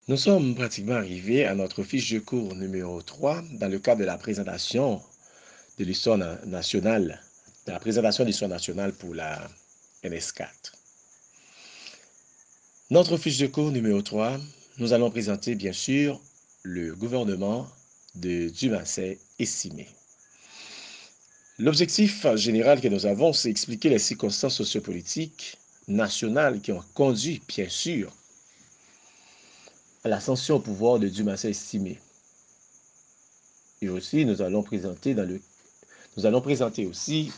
Nous sommes pratiquement arrivés à notre fiche de cours numéro 3 dans le cadre de la présentation de l'histoire nationale, de la présentation de l'histoire nationale pour la NS4. Notre fiche de cours numéro 3, nous allons présenter bien sûr le gouvernement de Dumancet estimé. L'objectif général que nous avons, c'est expliquer les circonstances sociopolitiques nationales qui ont conduit, bien sûr, à l'ascension au pouvoir de Dumancet estimé. Et aussi, nous allons présenter aussi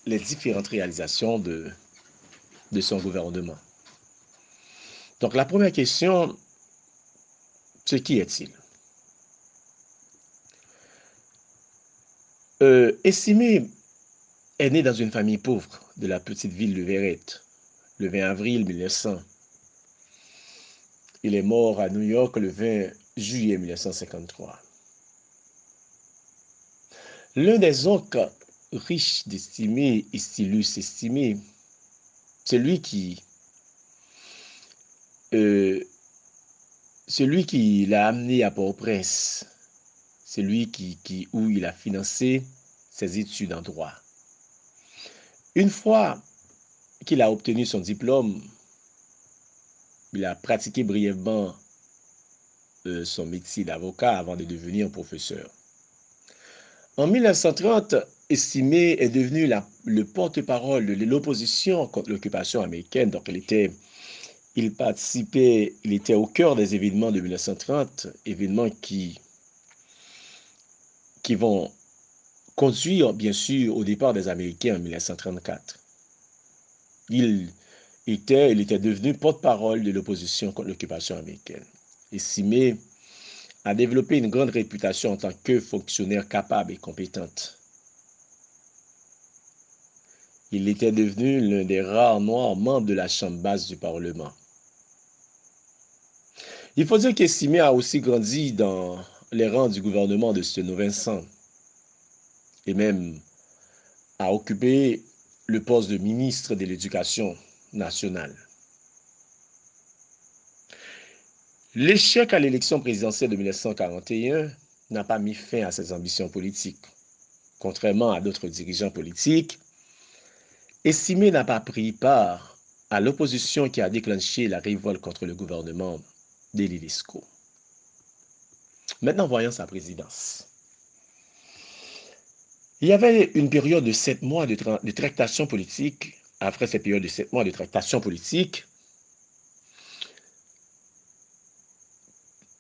les différentes réalisations de son gouvernement. Donc la première question, c'est qui est-il? Estimé est né dans une famille pauvre de la petite ville de Verrette le 20 avril 1900. Il est mort à New York le 20 juillet 1953. L'un des oncles riches d'Estimé et Stylus Estimé, celui qui l'a amené à Port-au-Prince, celui où il a financé ses études en droit. Une fois qu'il a obtenu son diplôme, il a pratiqué brièvement son métier d'avocat avant de devenir professeur. En 1930, Estimé est devenu le porte-parole de l'opposition contre l'occupation américaine. Donc, il était au cœur des événements de 1930, événements qui vont conduire, bien sûr, au départ des Américains en 1934. Il était devenu porte-parole de l'opposition contre l'occupation américaine. Estimé a développé une grande réputation en tant que fonctionnaire capable et compétent. Il était devenu l'un des rares Noirs membres de la Chambre basse du Parlement. Il faut dire qu'Estimé a aussi grandi dans les rangs du gouvernement de Stenot Vincent et même a occupé le poste de ministre de l'Éducation nationale. L'échec à l'élection présidentielle de 1941 n'a pas mis fin à ses ambitions politiques. Contrairement à d'autres dirigeants politiques, Estimé n'a pas pris part à l'opposition qui a déclenché la révolte contre le gouvernement d'Élie Lescaut. Maintenant, voyons sa présidence. Il y avait une période de 7 mois de tractation politique. Après cette période de 7 mois de tractation politique,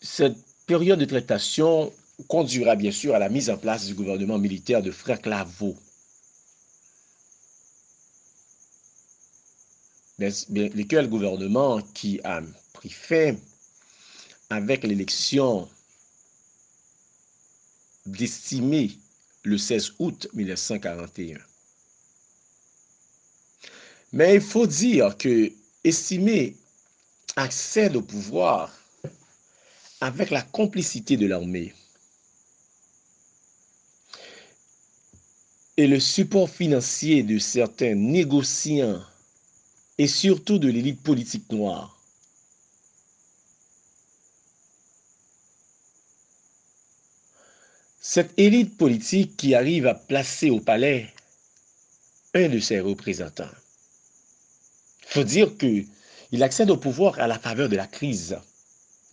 cette période de tractation conduira bien sûr à la mise en place du gouvernement militaire de Franck Lavaud. Lequel gouvernement qui a pris fin avec l'élection d'Estimé le 16 août 1941. Mais il faut dire que Estimé accède au pouvoir avec la complicité de l'armée et le support financier de certains négociants et surtout de l'élite politique noire. Cette élite politique qui arrive à placer au palais un de ses représentants. Il faut dire qu'il accède au pouvoir à la faveur de la crise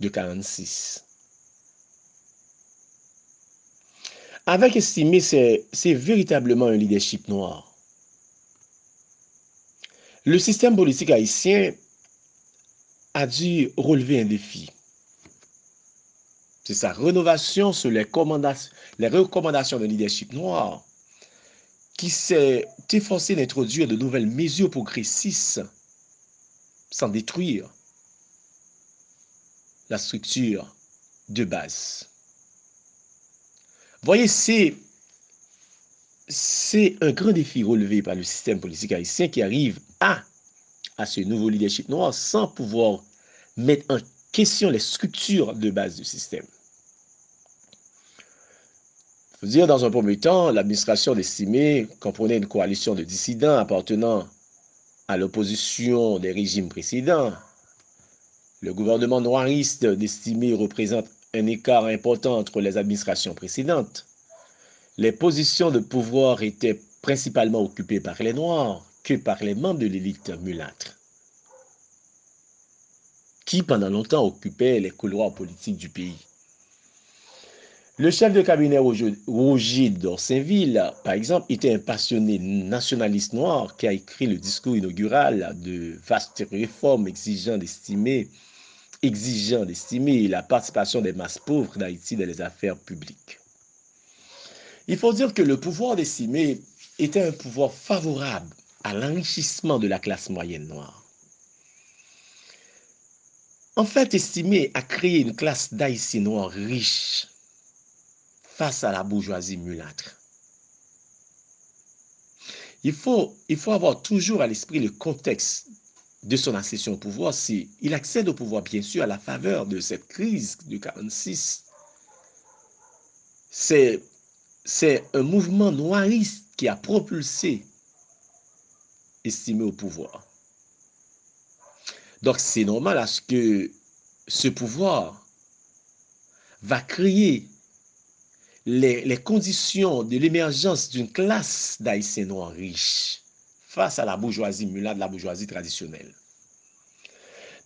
de 1946. Avec Estimé, c'est véritablement un leadership noir. Le système politique haïtien a dû relever un défi. C'est sa rénovation sur les recommandations de leadership noir qui s'est efforcé d'introduire de nouvelles mesures progressistes sans détruire la structure de base. Voyez, c'est un grand défi relevé par le système politique haïtien qui arrive à ce nouveau leadership noir sans pouvoir mettre en question les structures de base du système. Il faut dire, dans un premier temps, l'administration d'Estimé comprenait une coalition de dissidents appartenant à l'opposition des régimes précédents, Le gouvernement noiriste d'Estimé représente un écart important entre les administrations précédentes. Les positions de pouvoir étaient principalement occupées par les Noirs que par les membres de l'élite mulâtre, qui pendant longtemps occupaient les couloirs politiques du pays. Le chef de cabinet Roger d'Orsainville, par exemple, était un passionné nationaliste noir qui a écrit le discours inaugural de vastes réformes exigeant d'estimer la participation des masses pauvres d'Haïti dans les affaires publiques. Il faut dire que le pouvoir d'Estimé était un pouvoir favorable à l'enrichissement de la classe moyenne noire. En fait, Estimé a créé une classe d'Haïtiens noirs riches face à la bourgeoisie mulâtre. Il faut avoir toujours à l'esprit le contexte de son accession au pouvoir. Il accède au pouvoir, bien sûr, à la faveur de cette crise de 1946. C'est un mouvement noiriste qui a propulsé Estimé au pouvoir. Donc, c'est normal à ce que ce pouvoir va créer les conditions de l'émergence d'une classe d'Haïtiens noirs riches face à la bourgeoisie mulâtre, la bourgeoisie traditionnelle.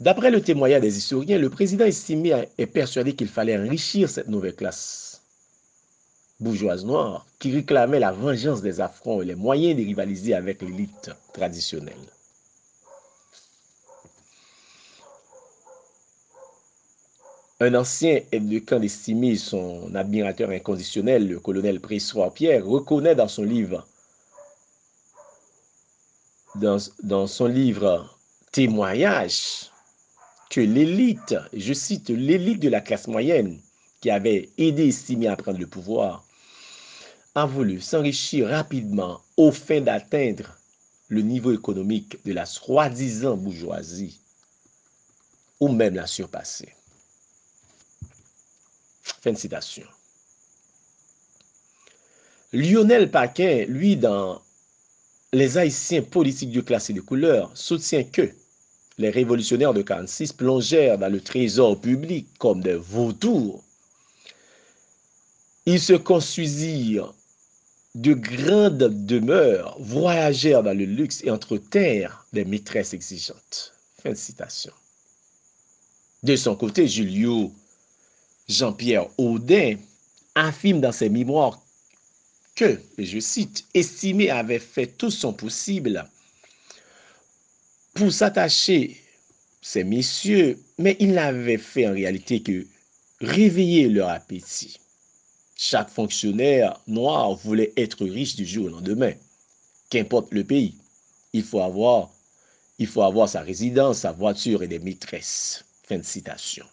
D'après le témoignage des historiens, le président Estimé est persuadé qu'il fallait enrichir cette nouvelle classe bourgeoise noire qui réclamait la vengeance des affronts et les moyens de rivaliser avec l'élite traditionnelle. Un ancien aide de camp d'Estimé, son admirateur inconditionnel, le colonel Pressoir Pierre, reconnaît dans son livre Témoignage que l'élite, je cite, l'élite de la classe moyenne qui avait aidé Estimé à prendre le pouvoir, a voulu s'enrichir rapidement au fin d'atteindre le niveau économique de la soi-disant bourgeoisie ou même la surpasser. Fin de citation. Lionel Paquin, lui, dans Les Haïtiens politiques de classe et de couleur, soutient que les révolutionnaires de 1946 plongèrent dans le trésor public comme des vautours. Ils se construisirent de grandes demeures, voyagèrent dans le luxe et entretinrent des maîtresses exigeantes. Fin de citation. De son côté, Julio Jean-Pierre Audin affirme dans ses mémoires que, et je cite, Estimé avait fait tout son possible pour s'attacher ces messieurs, mais il n'avait fait en réalité que réveiller leur appétit. Chaque fonctionnaire noir voulait être riche du jour au lendemain. Qu'importe le pays, il faut avoir sa résidence, sa voiture et des maîtresses. Fin de citation.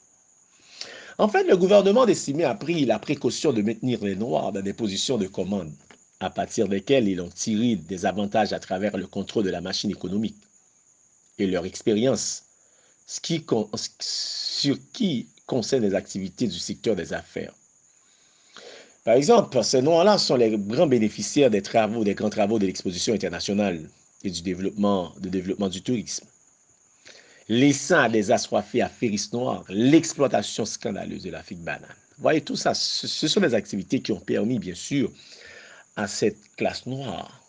En fait, le gouvernement d'Estimé a pris la précaution de maintenir les Noirs dans des positions de commande, à partir desquelles ils ont tiré des avantages à travers le contrôle de la machine économique et leur expérience, ce qui concerne les activités du secteur des affaires. Par exemple, ces Noirs-là sont les grands bénéficiaires des grands travaux de l'exposition internationale et du développement du tourisme, laissant à des assoiffés à Ferris Noir l'exploitation scandaleuse de la figue banane. Vous voyez, tout ça, ce sont des activités qui ont permis, bien sûr, à cette classe noire,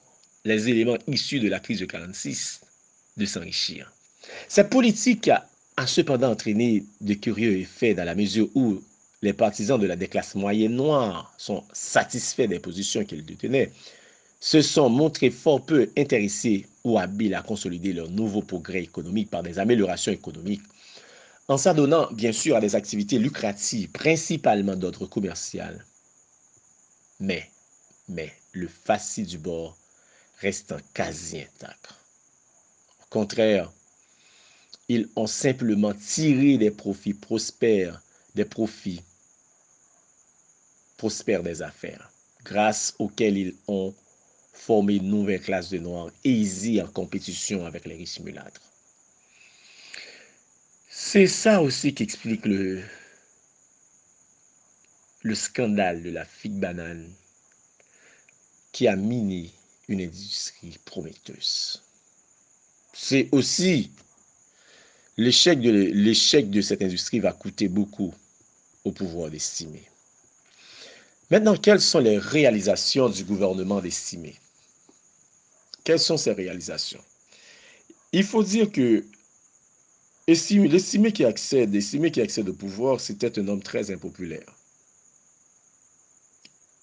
les éléments issus de la crise de 1946, de s'enrichir. Cette politique a cependant entraîné de curieux effets dans la mesure où les partisans de la déclasse moyenne noire sont satisfaits des positions qu'ils détenaient, se sont montrés fort peu intéressés ou habiles à consolider leur nouveau progrès économique par des améliorations économiques, en s'adonnant bien sûr à des activités lucratives, principalement d'ordre commercial. Mais le facie du bord restant quasi intact. Au contraire, ils ont simplement tiré des profits prospères des affaires, grâce auxquels ils ont formé une nouvelle classe de Noirs aisés en compétition avec les riches mulâtres. C'est ça aussi qui explique le scandale de la figue banane qui a miné une industrie prometteuse. C'est aussi l'échec de cette industrie va coûter beaucoup au pouvoir d'estimer. Maintenant, quelles sont les réalisations du gouvernement d'estimer? Quelles sont ces réalisations? Il faut dire que l'estimé qui accède au pouvoir, c'était un homme très impopulaire.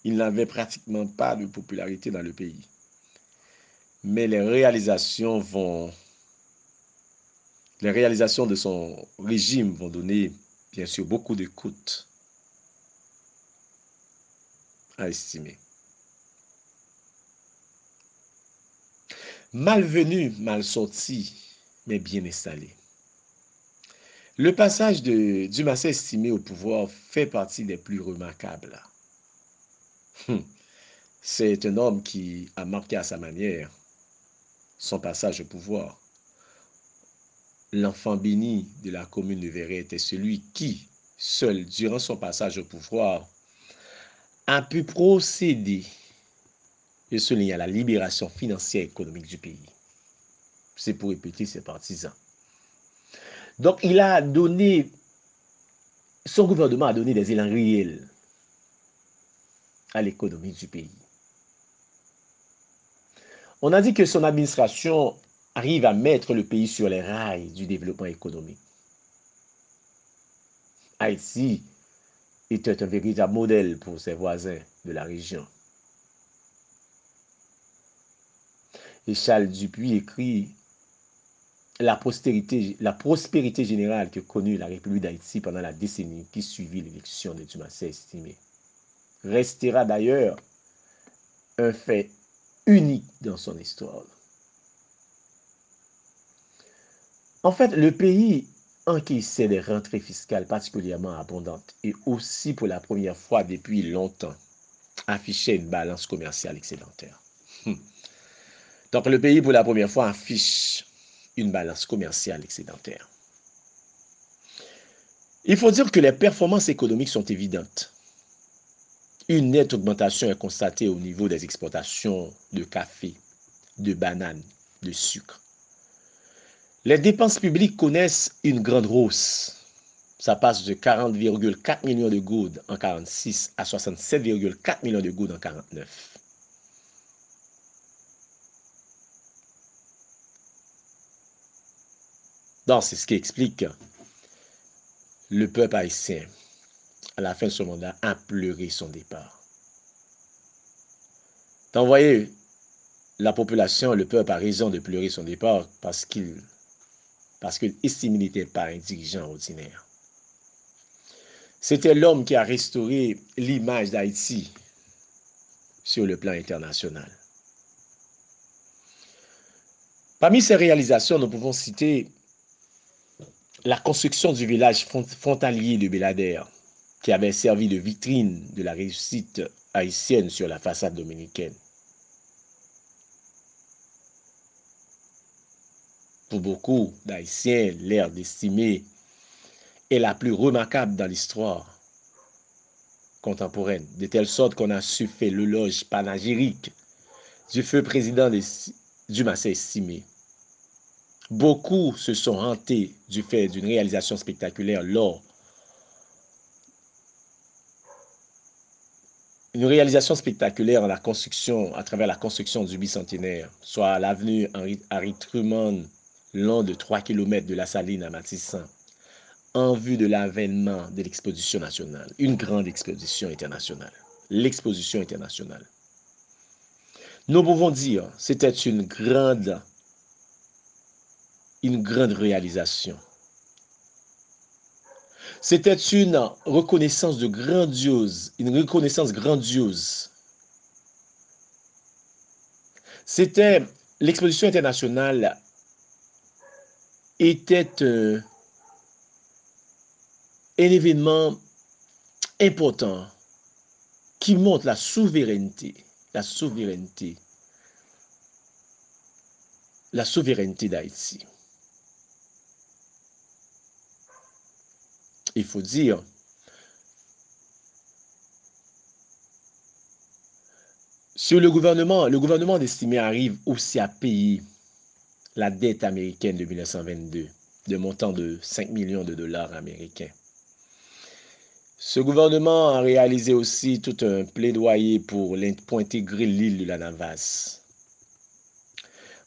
Il n'avait pratiquement pas de popularité dans le pays. Mais les réalisations de son régime vont donner, bien sûr, beaucoup d'écoute à estimer. Malvenu, mal sorti, mais bien installé. Le passage de Dumassé estimé au pouvoir fait partie des plus remarquables. C'est un homme qui a marqué à sa manière son passage au pouvoir. L'enfant béni de la commune de Verret était celui qui, seul, durant son passage au pouvoir, a pu procéder, je souligne, à la libération financière et économique du pays. C'est pour répéter ses partisans. Donc, son gouvernement a donné des élans réels à l'économie du pays. On a dit que son administration arrive à mettre le pays sur les rails du développement économique. Haïti était un véritable modèle pour ses voisins de la région. Et Charles Dupuis écrit la prospérité générale que connut la République d'Haïti pendant la décennie qui suivit l'élection de Dumassé estimé restera d'ailleurs un fait unique dans son histoire. En fait, le pays encaissait des rentrées fiscales particulièrement abondantes et aussi pour la première fois depuis longtemps affichait une balance commerciale excédentaire. Donc le pays pour la première fois affiche une balance commerciale excédentaire. Il faut dire que les performances économiques sont évidentes. Une nette augmentation est constatée au niveau des exportations de café, de bananes, de sucre. Les dépenses publiques connaissent une grande hausse. Ça passe de 40,4 millions de goudes en 1946 à 67,4 millions de goudes en 1949. Donc, c'est ce qui explique le peuple haïtien, à la fin de son mandat, a pleuré son départ. Donc, vous voyez, la population, le peuple a raison de pleurer son départ parce qu'il estime qu'il n'était pas un dirigeant ordinaire. C'était l'homme qui a restauré l'image d'Haïti sur le plan international. Parmi ses réalisations, nous pouvons citer la construction du village frontalier de Bélader, qui avait servi de vitrine de la réussite haïtienne sur la façade dominicaine. Pour beaucoup d'Haïtiens, l'ère d'Estimé est la plus remarquable dans l'histoire contemporaine, de telle sorte qu'on a su faire l'éloge panégyrique du feu président Dumassé Estimé. Beaucoup se sont hantés du fait d'une réalisation spectaculaire une réalisation spectaculaire à travers la construction du bicentenaire, soit l'avenue Harry Truman, long de 3 km de la Saline à Matissan, en vue de l'avènement de l'exposition nationale, une grande exposition internationale, l'exposition internationale. Nous pouvons dire que c'était une grande réalisation. C'était une reconnaissance grandiose. C'était l'exposition internationale était un événement important qui montre la souveraineté d'Haïti. Il faut dire, sur le gouvernement d'Estimé arrive aussi à payer la dette américaine de 1922 de montant de 5 millions de dollars américains. Ce gouvernement a réalisé aussi tout un plaidoyer pour intégrer l'île de la Navas.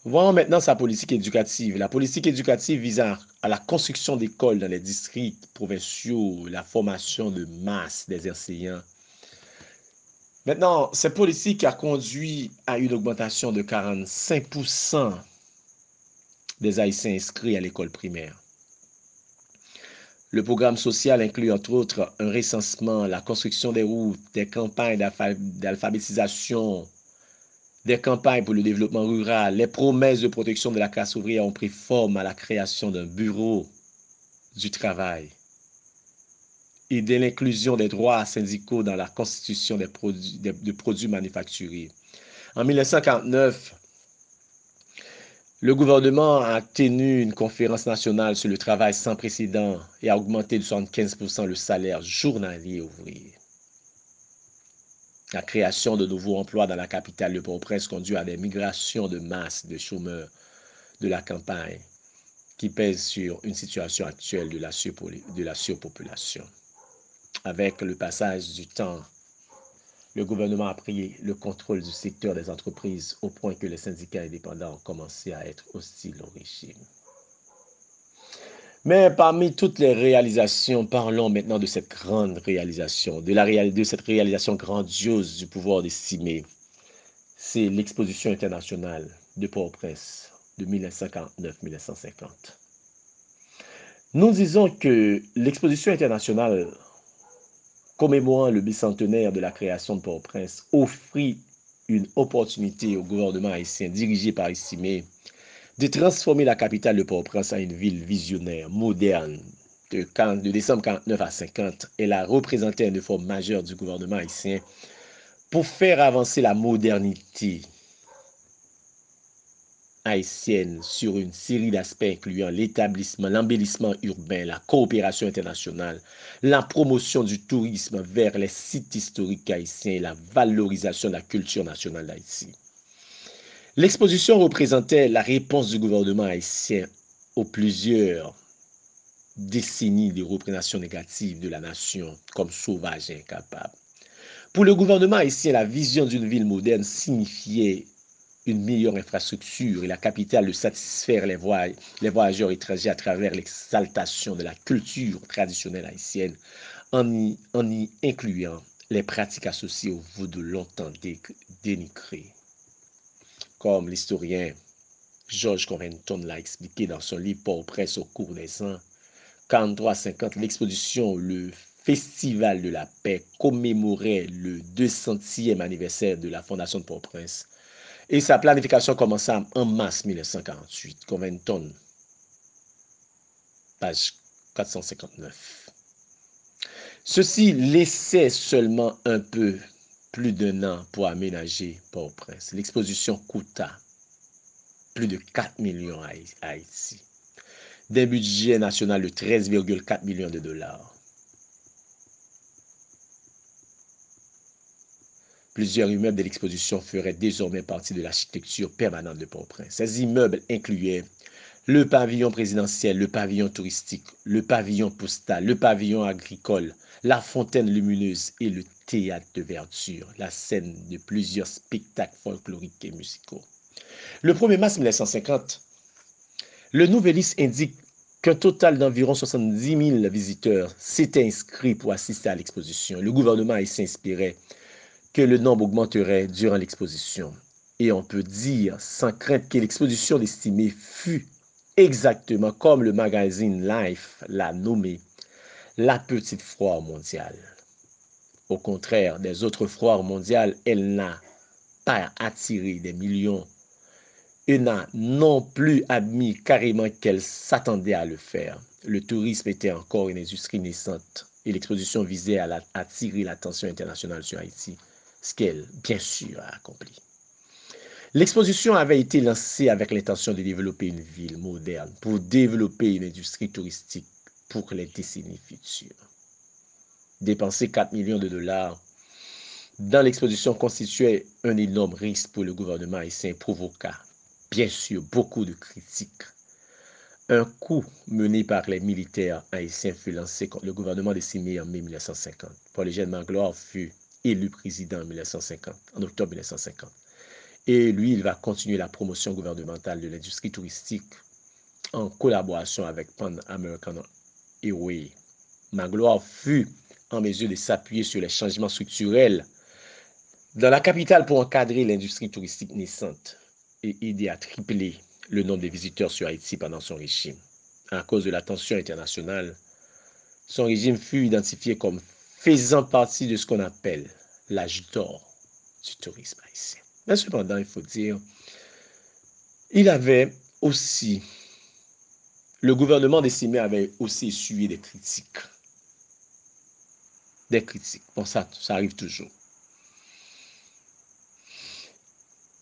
Voyons maintenant sa politique éducative. La politique éducative vise à la construction d'écoles dans les districts provinciaux, la formation de masse des enseignants. Maintenant, cette politique a conduit à une augmentation de 45% des Haïtiens inscrits à l'école primaire. Le programme social inclut entre autres un recensement, la construction des routes, des campagnes d'alphabétisation, des campagnes pour le développement rural. Les promesses de protection de la classe ouvrière ont pris forme à la création d'un bureau du travail et de l'inclusion des droits syndicaux dans la constitution de produits manufacturiers. En 1949, le gouvernement a tenu une conférence nationale sur le travail sans précédent et a augmenté de 75% le salaire journalier ouvrier. La création de nouveaux emplois dans la capitale de Port-au-Prince conduit à des migrations de masse de chômeurs de la campagne qui pèsent sur une situation actuelle de la surpopulation. Avec le passage du temps, le gouvernement a pris le contrôle du secteur des entreprises au point que les syndicats indépendants ont commencé à être hostiles au régime. Mais parmi toutes les réalisations, parlons maintenant de cette grande réalisation, de cette réalisation grandiose du pouvoir d'estimer. C'est l'exposition internationale de Port-au-Prince de 1949-1950. Nous disons que l'exposition internationale commémorant le bicentenaire de la création de Port-au-Prince offrit une opportunité au gouvernement haïtien dirigé par Estimé de transformer la capitale de Port-au-Prince en une ville visionnaire, moderne. De décembre 1949 à 50, elle a représenté un effort majeur du gouvernement haïtien pour faire avancer la modernité haïtienne sur une série d'aspects incluant l'établissement, l'embellissement urbain, la coopération internationale, la promotion du tourisme vers les sites historiques haïtiens et la valorisation de la culture nationale d'Haïti. L'exposition représentait la réponse du gouvernement haïtien aux plusieurs décennies de représentation négative de la nation comme sauvage et incapable. Pour le gouvernement haïtien, la vision d'une ville moderne signifiait une meilleure infrastructure et la capitale de satisfaire les voyageurs étrangers à travers l'exaltation de la culture traditionnelle haïtienne en y incluant les pratiques associées au vaudou longtemps dénigré. Comme l'historien George Covington l'a expliqué dans son livre Port-au-Prince au cours des ans 43-50, l'exposition, le Festival de la paix commémorait le 200e anniversaire de la fondation de Port-au-Prince et sa planification commença en mars 1948. Covington, page 459. Ceci laissait seulement un peu plus d'un an pour aménager Port-au-Prince. L'exposition coûta plus de 4 millions à Haïti, d'un budget national de 13,4 millions de dollars. Plusieurs immeubles de l'exposition feraient désormais partie de l'architecture permanente de Port-au-Prince. Ces immeubles incluaient le pavillon présidentiel, le pavillon touristique, le pavillon postal, le pavillon agricole, la fontaine lumineuse et le théâtre de verdure, la scène de plusieurs spectacles folkloriques et musicaux. Le 1er mars 1950, le Nouvelliste indique qu'un total d'environ 70 000 visiteurs s'étaient inscrits pour assister à l'exposition. Le gouvernement s'inspirait que le nombre augmenterait durant l'exposition. Et on peut dire sans crainte que l'exposition d'Estimé fut exactement comme le magazine Life l'a nommé, la petite foire mondiale. Au contraire des autres foires mondiales, elle n'a pas attiré des millions et n'a non plus admis carrément qu'elle s'attendait à le faire. Le tourisme était encore une industrie naissante et l'exposition visait à attirer l'attention internationale sur Haïti, ce qu'elle, bien sûr, a accompli. L'exposition avait été lancée avec l'intention de développer une ville moderne pour développer une industrie touristique pour les décennies futures. Dépenser 4 millions de dollars dans l'exposition constituait un énorme risque pour le gouvernement haïtien et provoqua, bien sûr, beaucoup de critiques Un coup mené par les militaires haïtiens fut lancé contre le gouvernement de Simé en mai 1950. Paul-Eugène Magloire fut élu président en 1950, en octobre 1950. Et lui, il va continuer la promotion gouvernementale de l'industrie touristique en collaboration avec Pan American Airways. Magloire fut en mesure de s'appuyer sur les changements structurels dans la capitale pour encadrer l'industrie touristique naissante et aider à tripler le nombre de visiteurs sur Haïti pendant son régime. À cause de la tension internationale, son régime fut identifié comme faisant partie de ce qu'on appelle l'âge d'or du tourisme haïtien. Mais cependant, il faut dire, il avait aussi, le gouvernement de Simé avait aussi essuyé des critiques. Des critiques. Bon, ça arrive toujours.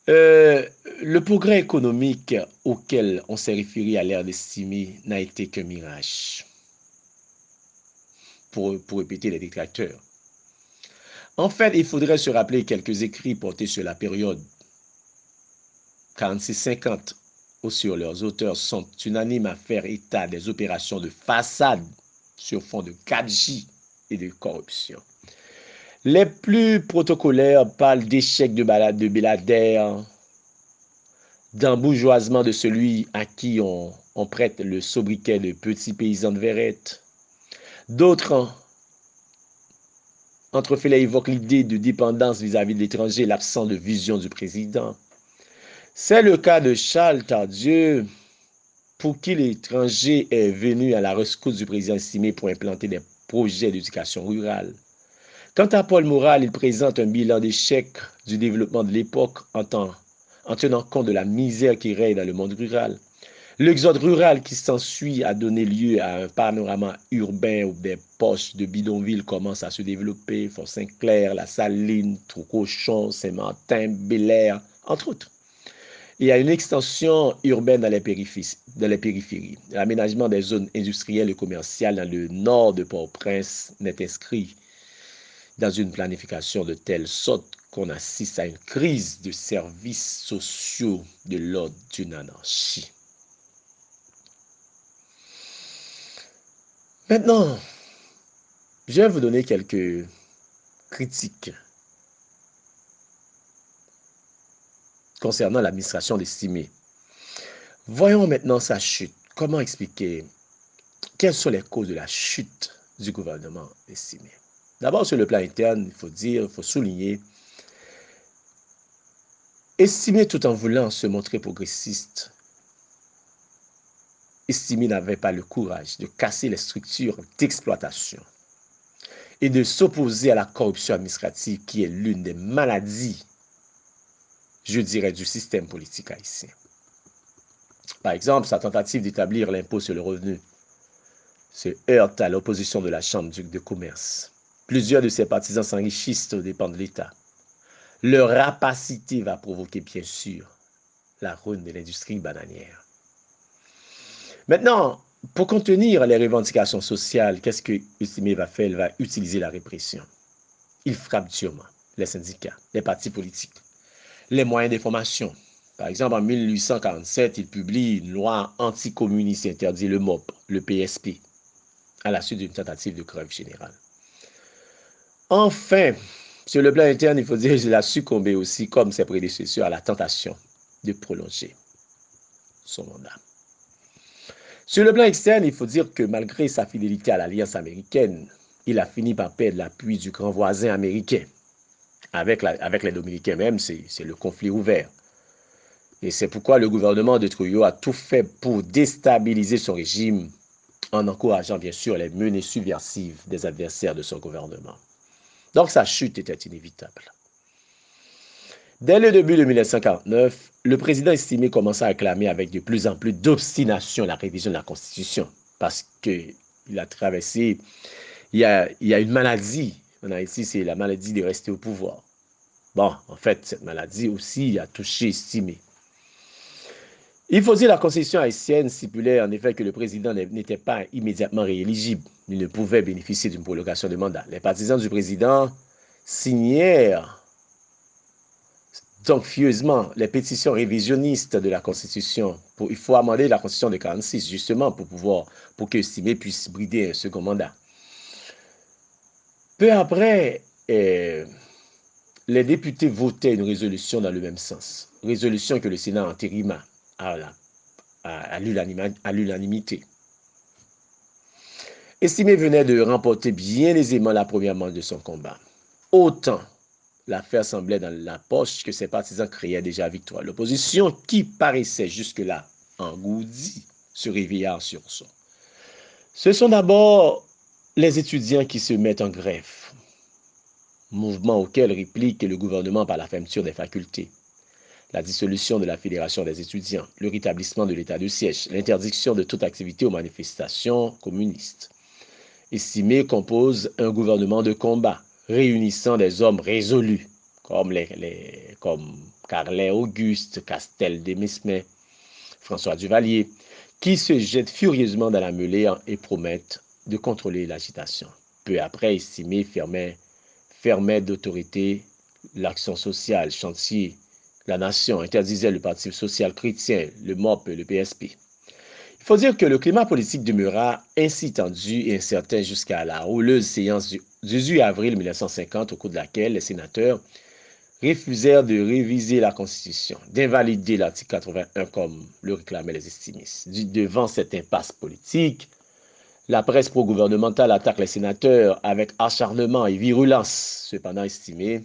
Le progrès économique auquel on s'est référé à l'ère d'Estimé n'a été qu'un mirage, pour répéter les détracteurs. En fait, il faudrait se rappeler quelques écrits portés sur la période 46-50 ou sur leurs auteurs sont unanimes à faire état des opérations de façade sur fond de gadget et de corruption. Les plus protocolaires parlent d'échecs de Belader, d'embourgeoisement de celui à qui on prête le sobriquet de petit paysan de Verrette. D'autres entrefaites évoquent l'idée de dépendance vis-à-vis de l'étranger, l'absence de vision du président. C'est le cas de Charles Tardieu, pour qui l'étranger est venu à la rescousse du président Simé pour implanter des projets d'éducation rurale. Quant à Paul Moral, il présente un bilan d'échec du développement de l'époque en tenant compte de la misère qui règne dans le monde rural. L'exode rural qui s'ensuit a donné lieu à un panorama urbain où des poches de bidonville commencent à se développer, Fort-Saint-Clair, La Saline, Troucochon, Saint-Martin, Bel-Air, entre autres. Il y a une extension urbaine dans les périphéries. L'aménagement des zones industrielles et commerciales dans le nord de Port-au-Prince n'est inscrit dans une planification de telle sorte qu'on assiste à une crise de services sociaux de l'ordre d'une anarchie. Maintenant, je vais vous donner quelques critiques concernant l'administration d'Estimé. Voyons maintenant sa chute. Comment expliquer quelles sont les causes de la chute du gouvernement d'Estimé? D'abord, sur le plan interne, il faut souligner, Estimé tout en voulant se montrer progressiste, Estimé n'avait pas le courage de casser les structures d'exploitation et de s'opposer à la corruption administrative qui est l'une des maladies, je dirais, du système politique haïtien. Par exemple, sa tentative d'établir l'impôt sur le revenu se heurte à l'opposition de la Chambre de commerce. Plusieurs de ses partisans s'enrichissent aux dépens de l'État. Leur rapacité va provoquer, bien sûr, la ruine de l'industrie bananière. Maintenant, pour contenir les revendications sociales, qu'est-ce que Estimé va faire? Il va utiliser la répression. Il frappe durement les syndicats, les partis politiques, les moyens d'information. Par exemple, en 1847, il publie une loi anticommuniste qui interdit le MOP, le PSP, à la suite d'une tentative de grève générale. Enfin, sur le plan interne, il faut dire qu'il a succombé aussi, comme ses prédécesseurs, à la tentation de prolonger son mandat. Sur le plan externe, il faut dire que malgré sa fidélité à l'alliance américaine, il a fini par perdre l'appui du grand voisin américain. Avec les Dominicains même, c'est le conflit ouvert. Et c'est pourquoi le gouvernement de Trujillo a tout fait pour déstabiliser son régime en encourageant bien sûr les menées subversives des adversaires de son gouvernement. Donc sa chute était inévitable. Dès le début de 1949, le président Estimé commença à réclamer avec de plus en plus d'obstination la révision de la Constitution parce qu'il a traversé, il y a une maladie en Haïti, c'est la maladie de rester au pouvoir. Bon, en fait, cette maladie aussi a touché Estimé. Il faut dire que la Constitution haïtienne stipulait en effet que le président n'était pas immédiatement rééligible. Il ne pouvait bénéficier d'une prolongation de mandat. Les partisans du président signèrent donc furieusement les pétitions révisionnistes de la Constitution. Il faut amender la Constitution de 1946, justement, pour que Estimé puisse brider un second mandat. Peu après, les députés votaient une résolution dans le même sens. Résolution que le Sénat entérima à l'unanimité. Estimé venait de remporter bien aisément la première manche de son combat. Autant l'affaire semblait dans la poche que ses partisans criaient déjà victoire. L'opposition, qui paraissait jusque-là engourdie, se réveilla en sursaut. Ce sont d'abord les étudiants qui se mettent en grève, mouvement auquel réplique le gouvernement par la fermeture des facultés, la dissolution de la Fédération des étudiants, le rétablissement de l'état de siège, l'interdiction de toute activité aux manifestations communistes. Estimé compose un gouvernement de combat, réunissant des hommes résolus, comme Carlet Auguste, Castel Desmesmet, François Duvalier, qui se jettent furieusement dans la mêlée et promettent de contrôler l'agitation. Peu après, Estimé fermait d'autorité l'action sociale, chantier, la nation, interdisait le Parti social chrétien, le MOP et le PSP. Il faut dire que le climat politique demeura ainsi tendu et incertain jusqu'à la houleuse séance du 18 avril 1950, au cours de laquelle les sénateurs refusèrent de réviser la Constitution, d'invalider l'article 81 comme le réclamaient les extrémistes. Devant cette impasse politique, la presse pro-gouvernementale attaque les sénateurs avec acharnement et virulence, cependant Estimé,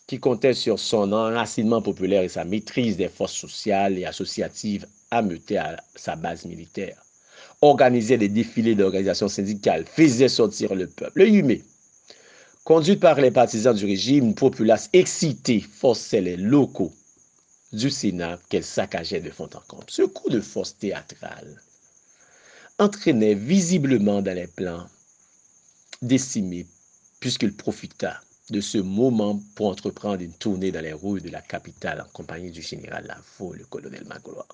qui comptait sur son enracinement populaire et sa maîtrise des forces sociales et associatives, ameutait à sa base militaire, organisait des défilés d'organisations syndicales, faisait sortir le peuple. Le 8 mai, conduite par les partisans du régime, une populace excitée forçait les locaux du Sénat qu'elle saccageait de fond en comble. Ce coup de force théâtral entraînait visiblement dans les plans d'Estimé, puisqu'il profita de ce moment pour entreprendre une tournée dans les rues de la capitale en compagnie du général Lafaux, le colonel Magloire,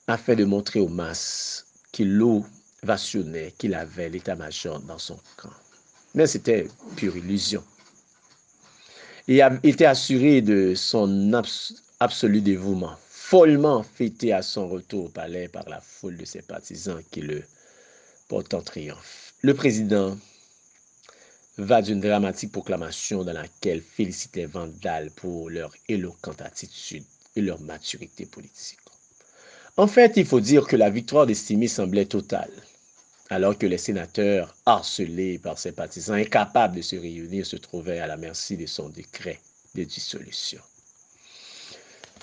afin de montrer aux masses qu'il ovationnait, qu'il avait l'état-major dans son camp. Mais c'était pure illusion. Il était assuré de son absolu dévouement, follement fêté à son retour au palais par la foule de ses partisans qui le portent en triomphe. Le président va d'une dramatique proclamation dans laquelle félicitait Vandal pour leur éloquente attitude et leur maturité politique. En fait, il faut dire que la victoire d'Estimé semblait totale, alors que les sénateurs, harcelés par ses partisans, incapables de se réunir, se trouvaient à la merci de son décret de dissolution.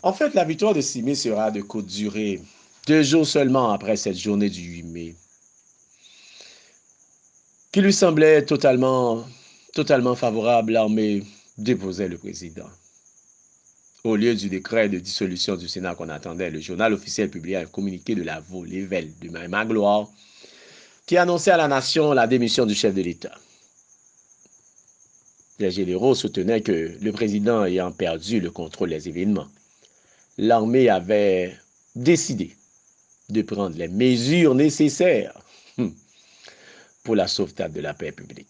En fait, la victoire d'Estimé sera de courte durée, 2 jours seulement après cette journée du 8 mai, qui lui semblait totalement favorable. L'armée déposait le président. Au lieu du décret de dissolution du Sénat qu'on attendait, le journal officiel publia un communiqué de la Vaux-Lévesque de Magloire qui annonçait à la nation la démission du chef de l'État. Les généraux soutenaient que le président ayant perdu le contrôle des événements, l'armée avait décidé de prendre les mesures nécessaires pour la sauvegarde de la paix publique.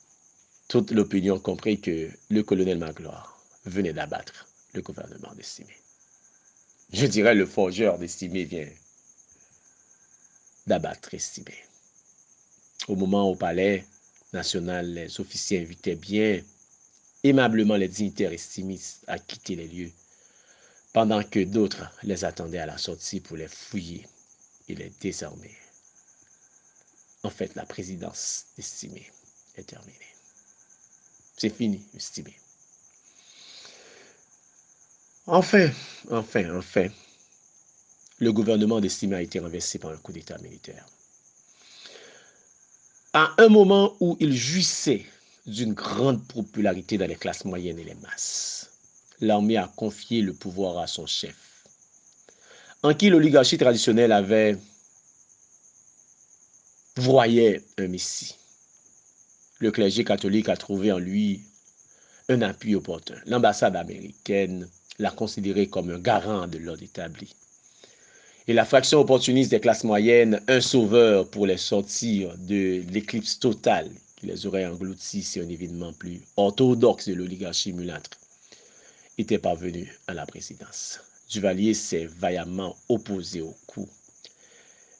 Toute l'opinion comprit que le colonel Magloire venait d'abattre le gouvernement d'Estimé. Je dirais le forgeur d'Estimé vient d'abattre Estimé. Au moment au palais national, les officiers invitaient bien aimablement les dignitaires estimistes à quitter les lieux, pendant que d'autres les attendaient à la sortie pour les fouiller et les désarmer. En fait, la présidence d'Estimé est terminée. C'est fini, Estimé. Enfin, le gouvernement d'Estimé a été renversé par un coup d'État militaire. À un moment où il jouissait d'une grande popularité dans les classes moyennes et les masses, l'armée a confié le pouvoir à son chef, en qui l'oligarchie traditionnelle voyait un messie. Le clergé catholique a trouvé en lui un appui opportun. L'ambassade américaine l'a considéré comme un garant de l'ordre établi. Et la fraction opportuniste des classes moyennes, un sauveur pour les sortir de l'éclipse totale qui les aurait engloutis si un événement plus orthodoxe de l'oligarchie mulâtre était parvenu à la présidence. Duvalier s'est vaillamment opposé au coup.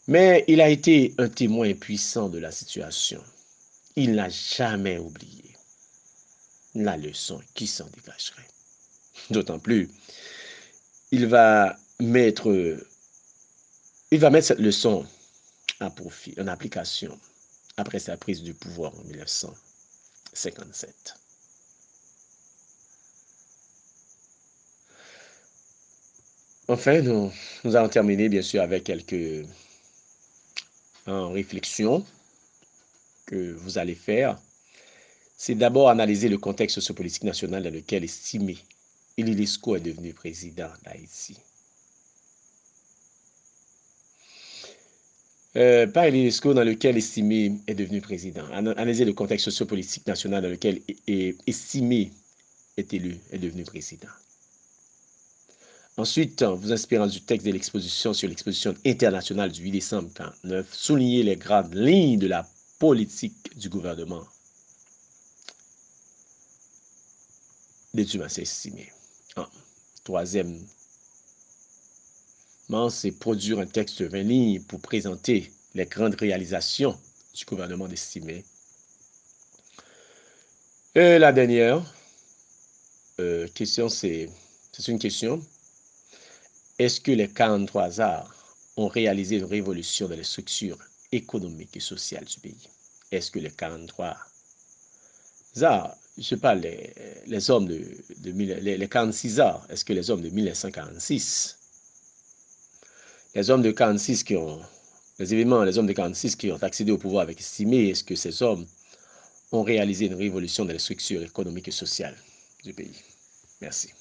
Mais il a été un témoin puissant de la situation. Il n'a jamais oublié la leçon qui s'en dégagerait. D'autant plus, il va mettre, cette leçon à profit, en application, après sa prise du pouvoir en 1957. Enfin, nous allons terminer, bien sûr, avec quelques réflexions que vous allez faire. C'est d'abord analyser le contexte sociopolitique national dans lequel estimé Élie Lescaut est devenu président d'Haïti. Pas Élie Lescaut dans lequel estimé est devenu président. Analyser le contexte sociopolitique national dans lequel estimé est devenu président. Ensuite, vous inspirant du texte de l'exposition sur l'exposition internationale du 8 décembre 1949, souligner les grandes lignes de la politique du gouvernement de Dumas estimé. Troisièmement, c'est produire un texte de 20 lignes pour présenter les grandes réalisations du gouvernement d'Estimé. Et la dernière question, c'est une question. Est-ce que les 43 arts ont réalisé une révolution dans les structures économiques et sociales du pays? Est-ce que les 43 arts, je ne sais pas, les hommes les 46 arts, est-ce que les hommes de 1946, les hommes de 46 qui ont, les hommes de 46 qui ont accédé au pouvoir avec Estimé, est-ce que ces hommes ont réalisé une révolution dans les structures économiques et sociales du pays? Merci.